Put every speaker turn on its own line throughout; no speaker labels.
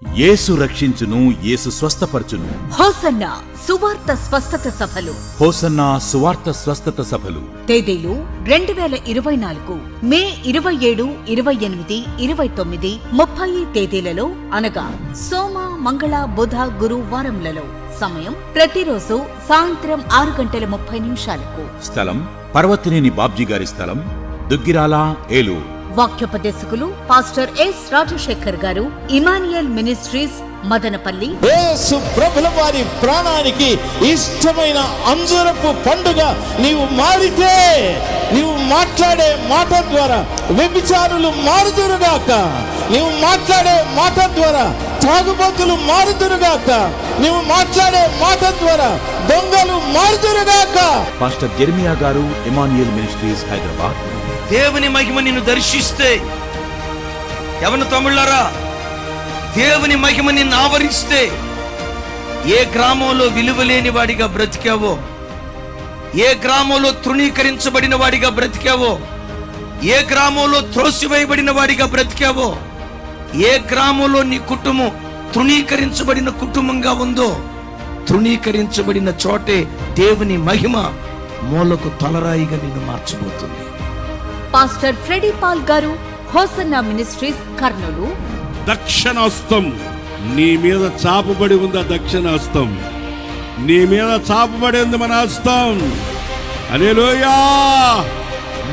యేసు రక్షించును, యేసు స్వస్థపరచును.
హోసన్నా సువార్త స్వస్థత సభలు.
హోసన్నా సువార్త స్వస్థత సభలు.
తేదీలు 2024 మే 27, 28, 29, 30 తేదీలలో అనగా సోమ, మంగళ, బుధ, గురు వారములలో. సమయం ప్రతిరోజు సాయంత్రం 6:30
స్థలం పర్వతనేని బాబ్జీ గారి స్థలం, దుగ్గిరాల, ఏలూరు.
వాక్యోపదేశకులు పాస్టర్ ఎస్ రాజశేఖర్ గారు, ఇమానియల్ మినిస్ట్రీస్, మదనపల్లి.
యేసు ప్రభుల వారి ప్రాణానికి ఇష్టమైన అంజూరపు పండుగ నీవు మారితే, నీవు మాట్లాడే మాట ద్వారా వ్యభిచారులు మారుదురుగాక, నీవు మాట్లాడే మాట ద్వారా త్రాగుబోతులు మారుదురుగాక, నీవు మాట్లాడే మాట ద్వారా దొంగలు మారుదురుగాక.
పాస్టర్ జెర్మియా గారు, ఇమానియల్ మినిస్ట్రీస్, హైదరాబాద్.
దేవుని మహిమ నిన్ను దర్శిస్తే, ఎవరిని తమ్ముళ్ళారా, దేవుని మహిమ నిన్ను ఆవరిస్తే, ఏ గ్రామంలో విలువలేని వాడిగా బ్రతికావో, ఏ గ్రామంలో తృణీకరించబడిన వాడిగా బ్రతికావో, ఏ గ్రామంలో త్రోసివేయబడిన వాడిగా బ్రతికావో, ఏ గ్రామంలో నీ కుటుంబం తృణీకరించబడిన కుటుంబంగా ఉందో, తృణీకరించబడిన చోటే దేవుని మహిమ మూలకు తలరాయిగా నిన్ను మార్చబోతుంది.
పాస్టర్ ఫ్రెడీ పాల్ గారు, హోసన్నా మినిస్ట్రీస్, కర్నూలు.
దక్షిణాస్తం నీ మీద చాపబడి ఉంది. ఆ దక్షిణాస్తం నీ మీద చాపబడి ఉంది. మన హస్తం, హల్లెలూయా,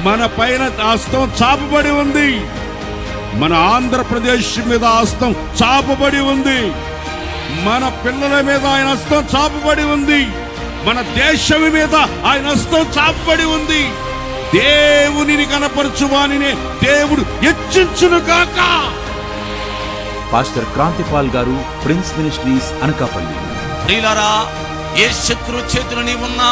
మన పైన హస్తం చాపబడి ఉంది. మన ఆంధ్రప్రదేశ్ మీద హస్తం చాపబడి ఉంది. మన పిల్లల మీద ఆయన హస్తం చాపబడి ఉంది. మన దేశం మీద ఆయన హస్తం చాపబడి ఉంది. దేవునిని కనపరచువానినే దేవుడు హెచ్చించును కాక.
పాస్టర్ క్రాంతిపాల్ గారు, ప్రిన్స్ మినిస్ట్రీస్, అనకాపల్లి.
ప్రియులారా, ఏ శత్రు చేతులు నీవున్నా,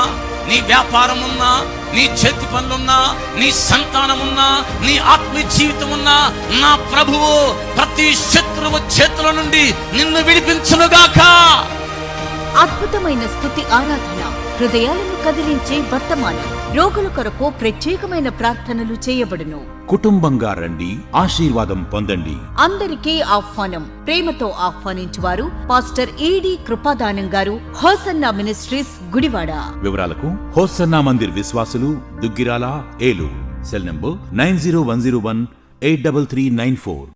నీ వ్యాపారం ఉన్నా, నీ చేతి పనులున్నా, నీ సంతానమున్నా, నీ ఆత్మీయ జీవితం ఉన్నా, నా ప్రభువు ప్రతి శత్రువు చేతుల నుండి నిన్ను విడిపించునుగాక.
అద్భుతమైన స్తుతి ఆరాధన, హృదయాలను కదిలించే వర్తమానం. రోగుల కొరకు ప్రత్యేకమైన ప్రార్థనలు చేయబడును.
కుటుంబంగా రండి, ఆశీర్వాదం పొందండి.
అందరికీ ఆహ్వానం. ప్రేమతో ఆహ్వానించువారు పాస్టర్ ఈడి కృపాదానం గారు, హోసన్నా మినిస్ట్రీస్, గుడివాడ.
వివరాలకు హోసన్నా మందిర్ విశ్వాసులు, దుగ్గిరాల, ఏలూరు. Cell number 9010183394.